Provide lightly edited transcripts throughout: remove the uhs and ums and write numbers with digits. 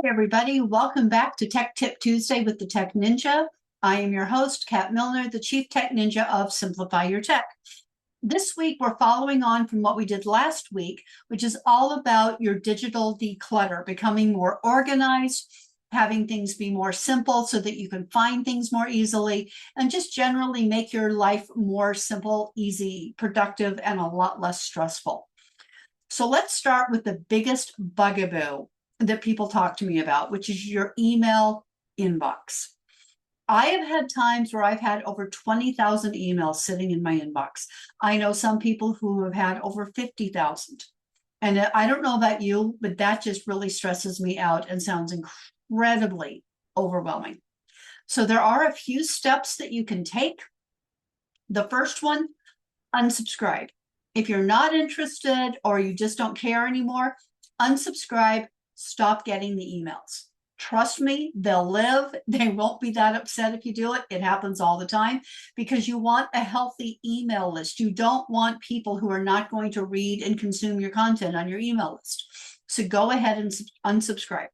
Hey everybody, welcome back to Tech Tip Tuesday with the Tech Ninja. I am your host, Kat Milner, the Chief Tech Ninja of Simplify Your Tech. This week, we're following on from what we did last week, which is all about your digital declutter, becoming more organized, having things be more simple so that you can find things more easily, and just generally make your life more simple, easy, productive, and a lot less stressful. So let's start with the biggest bugaboo that people talk to me about, which is your email inbox. I have had times where I've had over 20,000 emails sitting in my inbox. I know some people who have had over 50,000. And I don't know about you, but that just really stresses me out and sounds incredibly overwhelming. So there are a few steps that you can take. The first one, unsubscribe. If you're not interested or you just don't care anymore, unsubscribe. Stop getting the emails. Trust me, they'll live. They won't be that upset if you do it. It happens all the time because you want a healthy email list. You don't want people who are not going to read and consume your content on your email list. So go ahead and unsubscribe.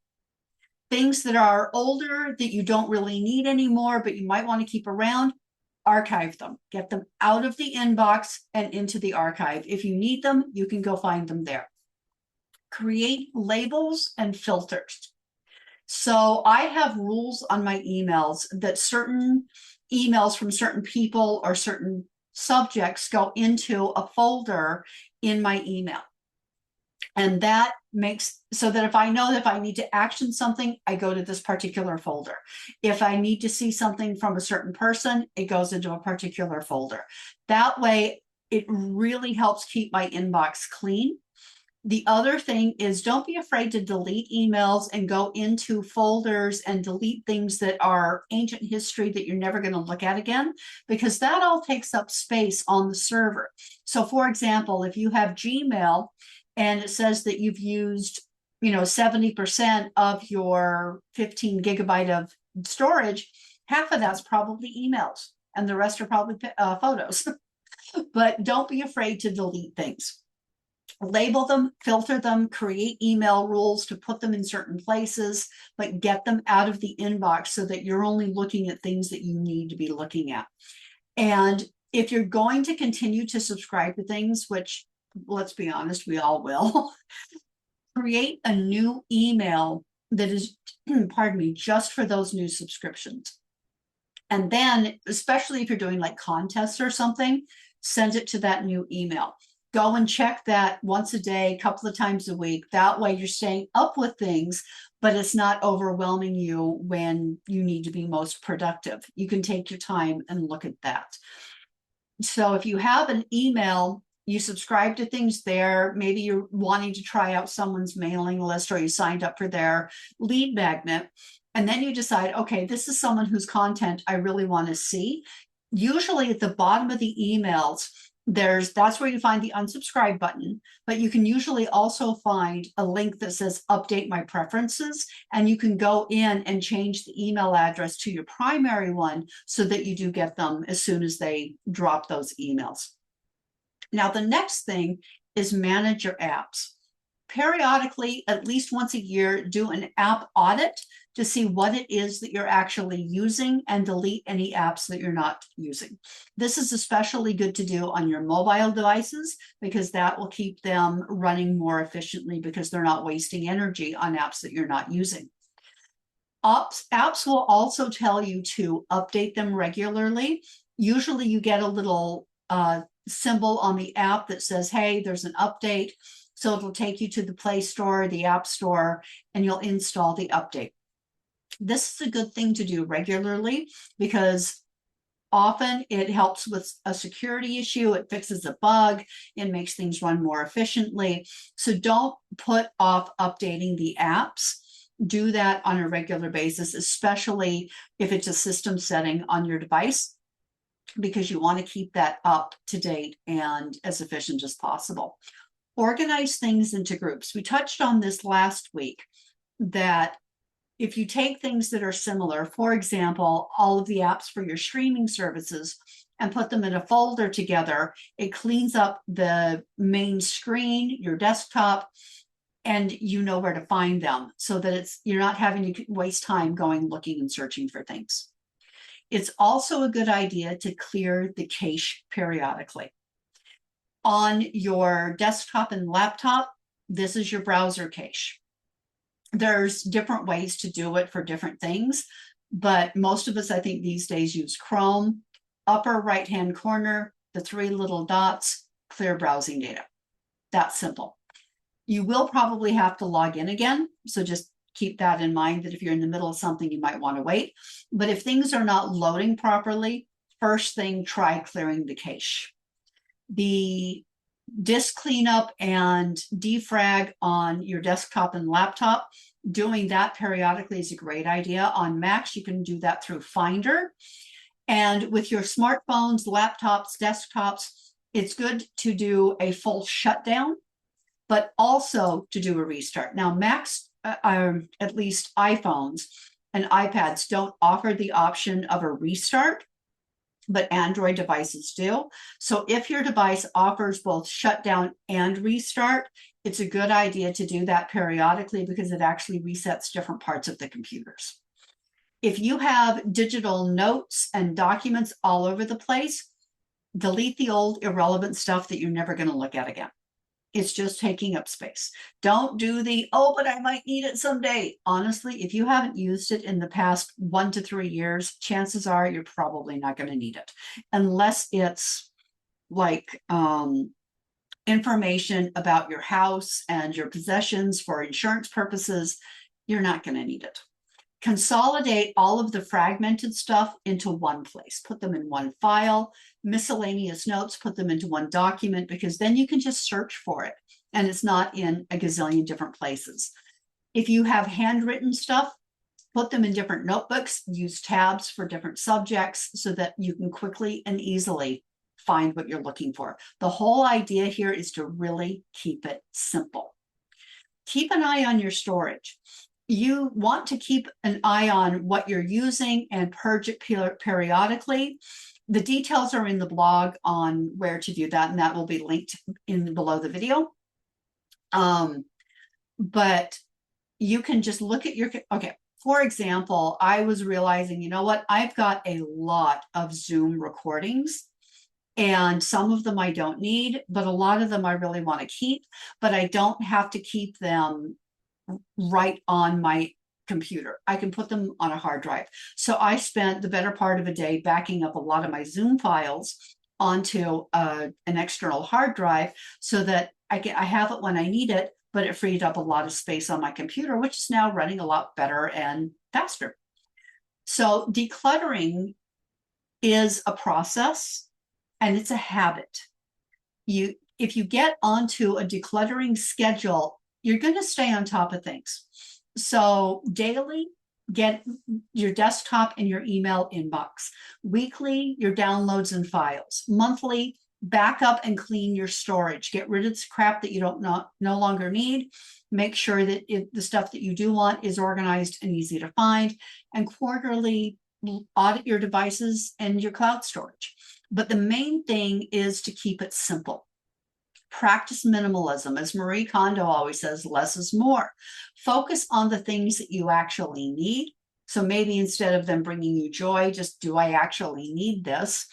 Things that are older that you don't really need anymore, but you might want to keep around, archive them. Get them out of the inbox and into the archive. If you need them, you can go find them there. Create labels and filters. So I have rules on my emails that certain emails from certain people or certain subjects go into a folder in my email. And that makes so that if I know that if I need to action something, I go to this particular folder. If I need to see something from a certain person, it goes into a particular folder. That way, it really helps keep my inbox clean. The other thing is don't be afraid to delete emails and go into folders and delete things that are ancient history that you're never going to look at again, because that all takes up space on the server. So for example, if you have Gmail and it says that you've used, 70% of your 15 gigabyte of storage, half of that's probably emails and the rest are probably photos. But don't be afraid to delete things. Label them, filter them, create email rules to put them in certain places, but get them out of the inbox so that you're only looking at things that you need to be looking at. And if you're going to continue to subscribe to things, which let's be honest, we all will, create a new email that is, pardon me, just for those new subscriptions. And then, especially if you're doing like contests or something, send it to that new email. Go and check that once a day, a couple of times a week. That way you're staying up with things, but it's not overwhelming you when you need to be most productive. You can take your time and look at that. So if you have an email, you subscribe to things there, maybe you're wanting to try out someone's mailing list or you signed up for their lead magnet, and then you decide, okay, this is someone whose content I really want to see. Usually at the bottom of the emails, that's where you find the unsubscribe button, but you can usually also find a link that says update my preferences, and you can go in and change the email address to your primary one so that you do get them as soon as they drop those emails. Now, the next thing is manage your apps. Periodically, at least once a year, do an app audit to see what it is that you're actually using and delete any apps that you're not using. This is especially good to do on your mobile devices because that will keep them running more efficiently because they're not wasting energy on apps that you're not using. Apps will also tell you to update them regularly. Usually you get a little symbol on the app that says, hey, there's an update. So it'll take you to the Play Store, the App Store, and you'll install the update. This is a good thing to do regularly because often it helps with a security issue, it fixes a bug, it makes things run more efficiently. So don't put off updating the apps. Do that on a regular basis, especially if it's a system setting on your device, because you want to keep that up to date and as efficient as possible. Organize things into groups. We touched on this last week, that if you take things that are similar, for example, all of the apps for your streaming services, and put them in a folder together, it cleans up the main screen, your desktop, and you know where to find them, so that you're not having to waste time going looking and searching for things. It's also a good idea to clear the cache periodically. On your desktop and laptop, this is your browser cache. There's different ways to do it for different things, but most of us, I think, these days use Chrome. Upper right-hand corner, the 3 little dots, clear browsing data. That's simple. You will probably have to log in again, so just keep that in mind, that if you're in the middle of something, you might want to wait. But if things are not loading properly, first thing, try clearing the cache. The disk cleanup and defrag on your desktop and laptop, doing that periodically is a great idea. On Macs, you can do that through Finder. And with your smartphones, laptops, desktops, it's good to do a full shutdown, but also to do a restart. Now, Macs, at least iPhones and iPads, don't offer the option of a restart, but Android devices do. So if your device offers both shutdown and restart, it's a good idea to do that periodically, because it actually resets different parts of the computers. If you have digital notes and documents all over the place, delete the old irrelevant stuff that you're never going to look at again. It's just taking up space. Don't do the, oh, but I might need it someday. Honestly, if you haven't used it in the past 1 to 3 years, chances are you're probably not going to need it, unless it's like information about your house and your possessions for insurance purposes. You're not going to need it. Consolidate all of the fragmented stuff into one place. Put them in one file. Miscellaneous notes, put them into one document, because then you can just search for it and it's not in a gazillion different places. If you have handwritten stuff, put them in different notebooks. Use tabs for different subjects so that you can quickly and easily find what you're looking for. The whole idea here is to really keep it simple. Keep an eye on your storage. You want to keep an eye on what you're using and purge it periodically. The details are in the blog on where to do that, and that will be linked in below the video. But you can just look at your, okay, for example, I was realizing, you know what, I've got a lot of Zoom recordings, and some of them I don't need, but a lot of them I really want to keep, but I don't have to keep them right on my computer. I can put them on a hard drive. So I spent the better part of a day backing up a lot of my Zoom files onto an external hard drive, so that I have it when I need it, but it freed up a lot of space on my computer, which is now running a lot better and faster. So decluttering is a process, and it's a habit. If you get onto a decluttering schedule, you're going to stay on top of things. So daily, get your desktop and your email inbox. Weekly, your downloads and files. Monthly, back up and clean your storage. Get rid of the crap that you no longer need. Make sure that the stuff that you do want is organized and easy to find. And quarterly, audit your devices and your cloud storage. But the main thing is to keep it simple. Practice minimalism. As Marie Kondo always says, less is more. Focus on the things that you actually need. So maybe instead of them bringing you joy, just, do I actually need this?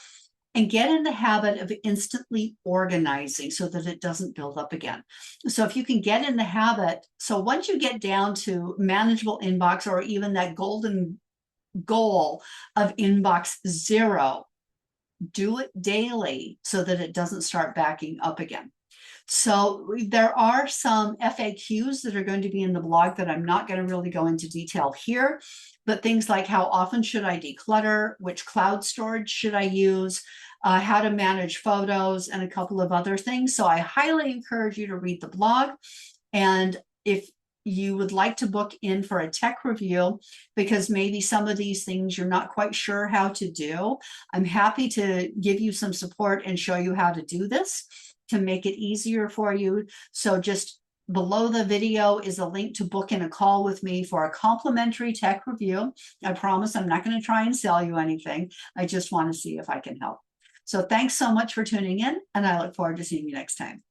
And get in the habit of instantly organizing so that it doesn't build up again. So if you can get in the habit, so once you get down to manageable inbox, or even that golden goal of inbox 0, do it daily so that it doesn't start backing up again. So there are some FAQs that are going to be in the blog that I'm not going to really go into detail here, but things like, how often should I declutter? Which cloud storage should I use? How to manage photos, and a couple of other things. So I highly encourage you to read the blog. And if you would like to book in for a tech review, because maybe some of these things you're not quite sure how to do, I'm happy to give you some support and show you how to do this to make it easier for you. So just below the video is a link to book in a call with me for a complimentary tech review. I promise I'm not going to try and sell you anything. I just want to see if I can help. So thanks so much for tuning in, and I look forward to seeing you next time.